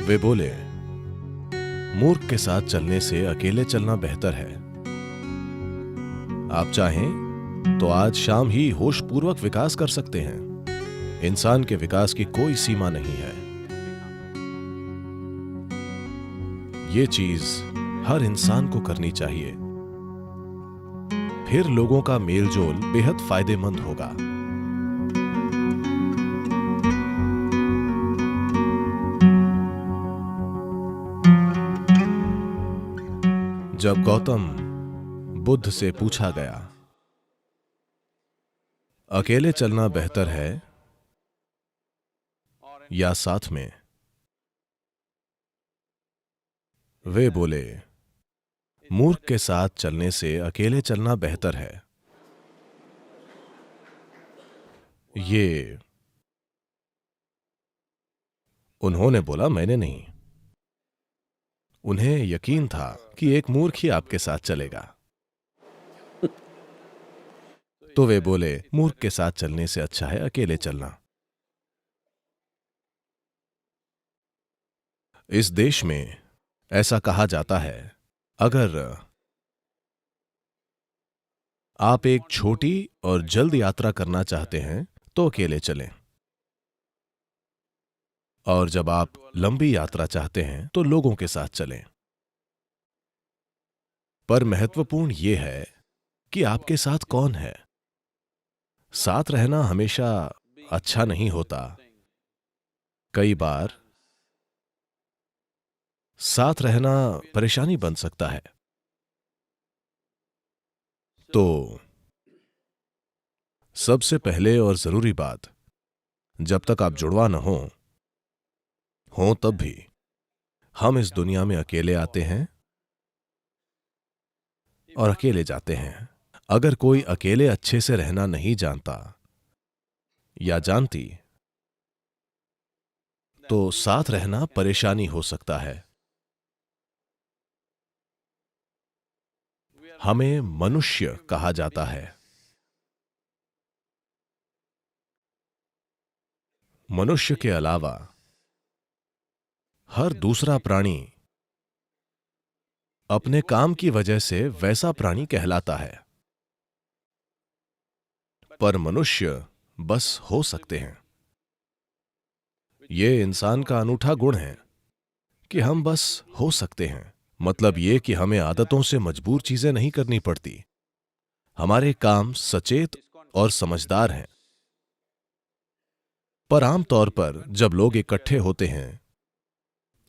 वे बोले, मूर्ख के साथ चलने से अकेले चलना बेहतर है। आप चाहें तो आज शाम ही होशपूर्वक विकास कर सकते हैं। इंसान के विकास की कोई सीमा नहीं है। ये चीज हर इंसान को करनी चाहिए, फिर लोगों का मेलजोल बेहद फायदेमंद होगा। जब गौतम बुद्ध से पूछा गया, अकेले चलना बेहतर है या साथ में, वे बोले, मूर्ख के साथ चलने से अकेले चलना बेहतर है। ये उन्होंने बोला, मैंने नहीं। उन्हें यकीन था कि एक मूर्ख ही आपके साथ चलेगा। तो वे बोले, मूर्ख के साथ चलने से अच्छा है अकेले चलना। इस देश में ऐसा कहा जाता है, अगर आप एक छोटी और जल्द यात्रा करना चाहते हैं तो अकेले चलें, और जब आप लंबी यात्रा चाहते हैं तो लोगों के साथ चलें। पर महत्वपूर्ण यह है कि आपके साथ कौन है। साथ रहना हमेशा अच्छा नहीं होता। कई बार साथ रहना परेशानी बन सकता है। तो सबसे पहले और जरूरी बात, जब तक आप जुड़वा न हो तब भी हम इस दुनिया में अकेले आते हैं और अकेले जाते हैं। अगर कोई अकेले अच्छे से रहना नहीं जानता या जानती, तो साथ रहना परेशानी हो सकता है। हमें मनुष्य कहा जाता है। मनुष्य के अलावा हर दूसरा प्राणी अपने काम की वजह से वैसा प्राणी कहलाता है, पर मनुष्य बस हो सकते हैं। यह इंसान का अनूठा गुण है कि हम बस हो सकते हैं। मतलब यह कि हमें आदतों से मजबूर चीजें नहीं करनी पड़ती। हमारे काम सचेत और समझदार हैं। पर आमतौर पर जब लोग इकट्ठे होते हैं,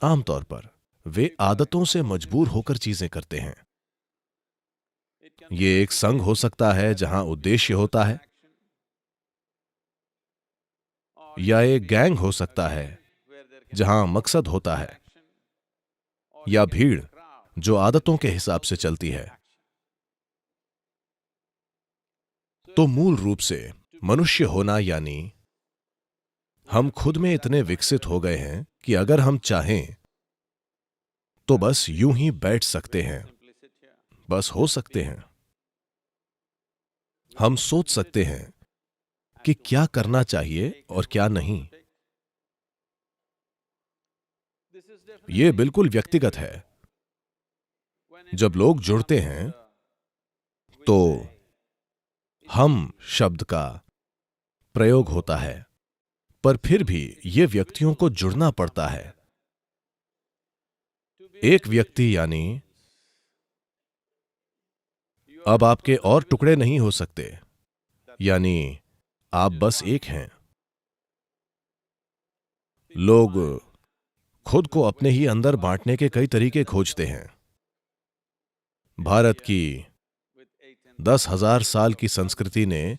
आमतौर पर वे आदतों से मजबूर होकर चीजें करते हैं। ये एक संघ हो सकता है जहां उद्देश्य होता है, या एक गैंग हो सकता है जहां मकसद होता है, या भीड़ जो आदतों के हिसाब से चलती है। तो मूल रूप से मनुष्य होना यानी हम खुद में इतने विकसित हो गए हैं कि अगर हम चाहें तो बस यूं ही बैठ सकते हैं, बस हो सकते हैं। हम सोच सकते हैं कि क्या करना चाहिए और क्या नहीं। यह बिल्कुल व्यक्तिगत है। जब लोग जुड़ते हैं तो हम शब्द का प्रयोग होता है, पर फिर भी यह व्यक्तियों को जुड़ना पड़ता है। एक व्यक्ति यानी अब आपके और टुकड़े नहीं हो सकते, यानी आप बस एक हैं। लोग खुद को अपने ही अंदर बांटने के कई तरीके खोजते हैं। भारत की 10,000 साल की संस्कृति ने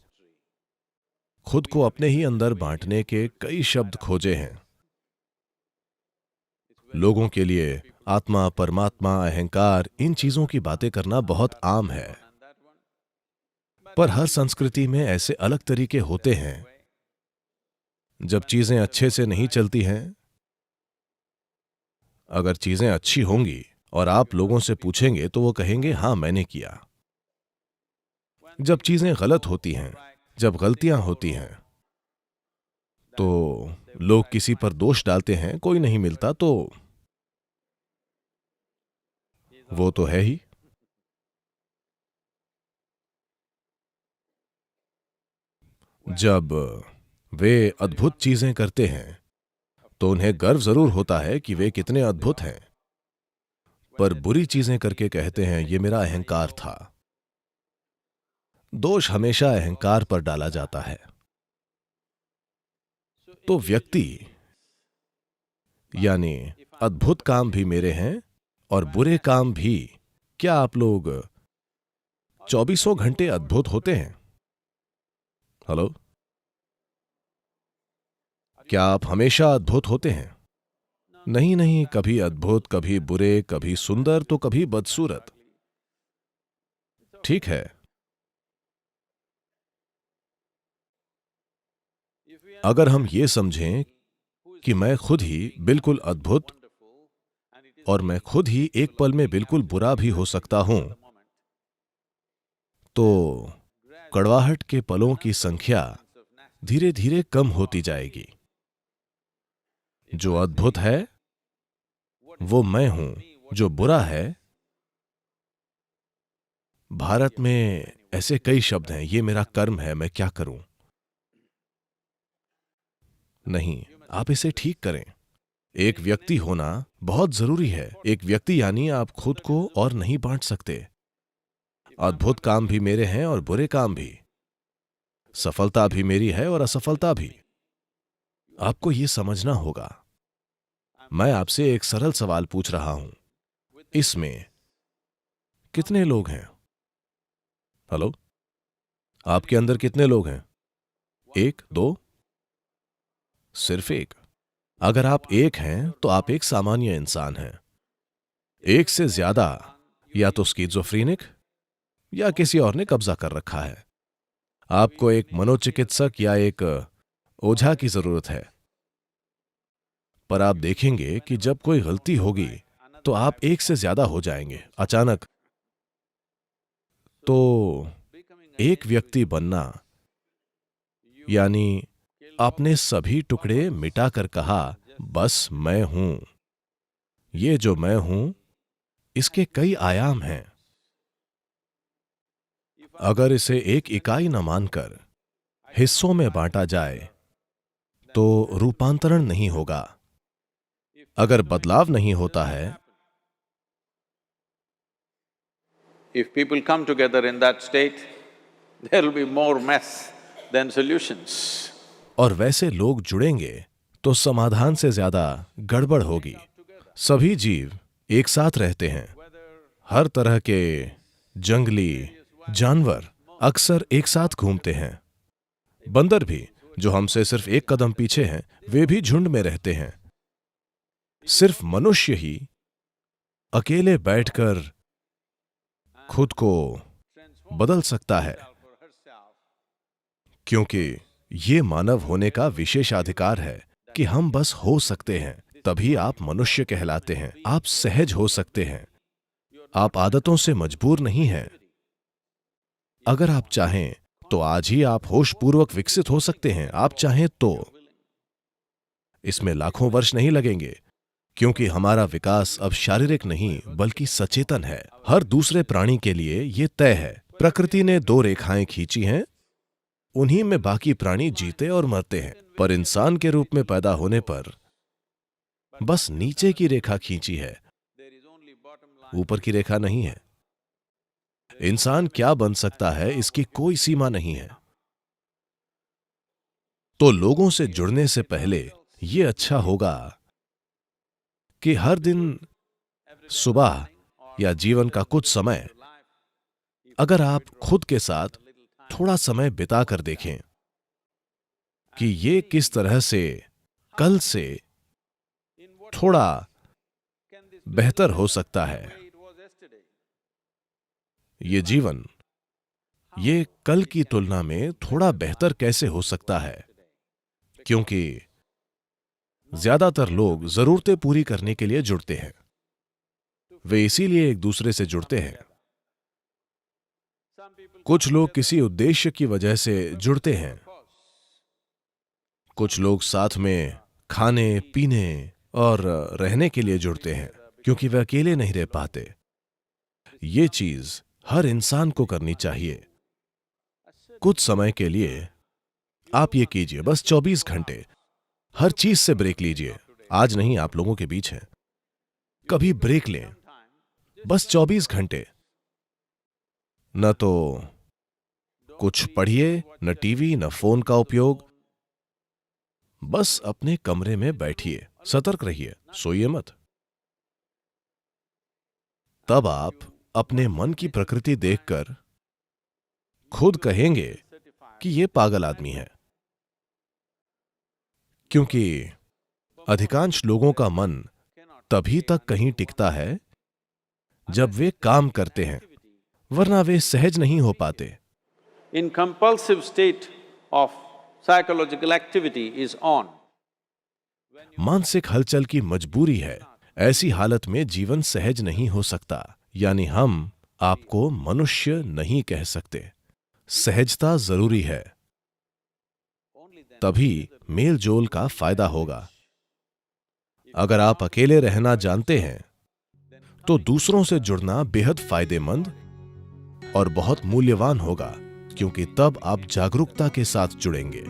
खुद को अपने ही अंदर बांटने के कई शब्द खोजे हैं। लोगों के लिए आत्मा, परमात्मा, अहंकार, इन चीजों की बातें करना बहुत आम है। पर हर संस्कृति में ऐसे अलग तरीके होते हैं। जब चीजें अच्छे से नहीं चलती हैं, अगर चीजें अच्छी होंगी और आप लोगों से पूछेंगे तो वो कहेंगे, हां मैंने किया। जब चीजें गलत होती हैं, जब गलतियां होती हैं, तो लोग किसी पर दोष डालते हैं, कोई नहीं मिलता तो वो तो है ही। जब वे अद्भुत चीजें करते हैं तो उन्हें गर्व जरूर होता है कि वे कितने अद्भुत हैं, पर बुरी चीजें करके कहते हैं ये मेरा अहंकार था। दोष हमेशा अहंकार पर डाला जाता है। तो व्यक्ति यानी अद्भुत काम भी मेरे हैं और बुरे काम भी। क्या आप लोग चौबीसों घंटे अद्भुत होते हैं? हेलो, क्या आप हमेशा अद्भुत होते हैं? नहीं नहीं, कभी अद्भुत, कभी बुरे, कभी सुंदर तो कभी बदसूरत। ठीक है, अगर हम ये समझें कि मैं खुद ही बिल्कुल अद्भुत और मैं खुद ही एक पल में बिल्कुल बुरा भी हो सकता हूं, तो कड़वाहट के पलों की संख्या धीरे धीरे कम होती जाएगी। जो अद्भुत है वो मैं हूं, जो बुरा है, भारत में ऐसे कई शब्द हैं, ये मेरा कर्म है, मैं क्या करूं। नहीं, आप इसे ठीक करें। एक व्यक्ति होना बहुत जरूरी है। एक व्यक्ति यानी आप खुद को और नहीं बांट सकते। अद्भुत काम भी मेरे हैं और बुरे काम भी, सफलता भी मेरी है और असफलता भी। आपको यह समझना होगा। मैं आपसे एक सरल सवाल पूछ रहा हूं, इसमें कितने लोग हैं? हेलो, आपके अंदर कितने लोग हैं? एक, दो? सिर्फ एक। अगर आप एक हैं तो आप एक सामान्य इंसान हैं। एक से ज्यादा या तो स्किज़ोफ्रेनिक या किसी और ने कब्जा कर रखा है। आपको एक मनोचिकित्सक या एक ओझा की जरूरत है। पर आप देखेंगे कि जब कोई गलती होगी तो आप एक से ज्यादा हो जाएंगे अचानक। तो एक व्यक्ति बनना यानी आपने सभी टुकड़े मिटाकर कहा बस मैं हूं। ये जो मैं हूं इसके कई आयाम हैं। अगर इसे एक इकाई न मानकर हिस्सों में बांटा जाए तो रूपांतरण नहीं होगा। अगर बदलाव नहीं होता है, If people come together in that state, there will be more mess than solutions. और वैसे लोग जुड़ेंगे तो समाधान से ज्यादा गड़बड़ होगी। सभी जीव एक साथ रहते हैं। हर तरह के जंगली जानवर अक्सर एक साथ घूमते हैं। बंदर भी, जो हमसे सिर्फ एक कदम पीछे हैं, वे भी झुंड में रहते हैं। सिर्फ मनुष्य ही अकेले बैठकर खुद को बदल सकता है, क्योंकि ये मानव होने का विशेषाधिकार है कि हम बस हो सकते हैं। तभी आप मनुष्य कहलाते हैं। आप सहज हो सकते हैं। आप आदतों से मजबूर नहीं हैं। अगर आप चाहें तो आज ही आप होशपूर्वक विकसित हो सकते हैं। आप चाहें तो इसमें लाखों वर्ष नहीं लगेंगे, क्योंकि हमारा विकास अब शारीरिक नहीं बल्कि सचेतन है। हर दूसरे प्राणी के लिए यह तय है। प्रकृति ने दो रेखाएं खींची हैं, उन्हीं में बाकी प्राणी जीते और मरते हैं। पर इंसान के रूप में पैदा होने पर बस नीचे की रेखा खींची है, ऊपर की रेखा नहीं है। इंसान क्या बन सकता है इसकी कोई सीमा नहीं है। तो लोगों से जुड़ने से पहले यह अच्छा होगा कि हर दिन सुबह या जीवन का कुछ समय अगर आप खुद के साथ थोड़ा समय बिता कर देखें कि ये किस तरह से कल से थोड़ा बेहतर हो सकता है। ये जीवन ये कल की तुलना में थोड़ा बेहतर कैसे हो सकता है, क्योंकि ज्यादातर लोग जरूरतें पूरी करने के लिए जुड़ते हैं। वे इसीलिए एक दूसरे से जुड़ते हैं। कुछ लोग किसी उद्देश्य की वजह से जुड़ते हैं। कुछ लोग साथ में खाने पीने और रहने के लिए जुड़ते हैं, क्योंकि वे अकेले नहीं रह पाते। ये चीज हर इंसान को करनी चाहिए। कुछ समय के लिए आप ये कीजिए, बस 24 घंटे हर चीज से ब्रेक लीजिए। आज नहीं, आप लोगों के बीच हैं, कभी ब्रेक लें, बस 24 घंटे। न तो कुछ पढ़िए, न टीवी, न फोन का उपयोग, बस अपने कमरे में बैठिए, सतर्क रहिए, सोइए मत। तब आप अपने मन की प्रकृति देखकर खुद कहेंगे कि ये पागल आदमी है, क्योंकि अधिकांश लोगों का मन तभी तक कहीं टिकता है जब वे काम करते हैं, वरना वे सहज नहीं हो पाते। In compulsive state of psychological activity is on. मानसिक हलचल की मजबूरी है, ऐसी हालत में जीवन सहज नहीं हो सकता। यानी हम आपको मनुष्य नहीं कह सकते। सहजता जरूरी है, तभी मेल जोल का फायदा होगा। अगर आप अकेले रहना जानते हैं तो दूसरों से जुड़ना बेहद फायदेमंद और बहुत मूल्यवान होगा, क्योंकि तब आप जागरूकता के साथ जुड़ेंगे।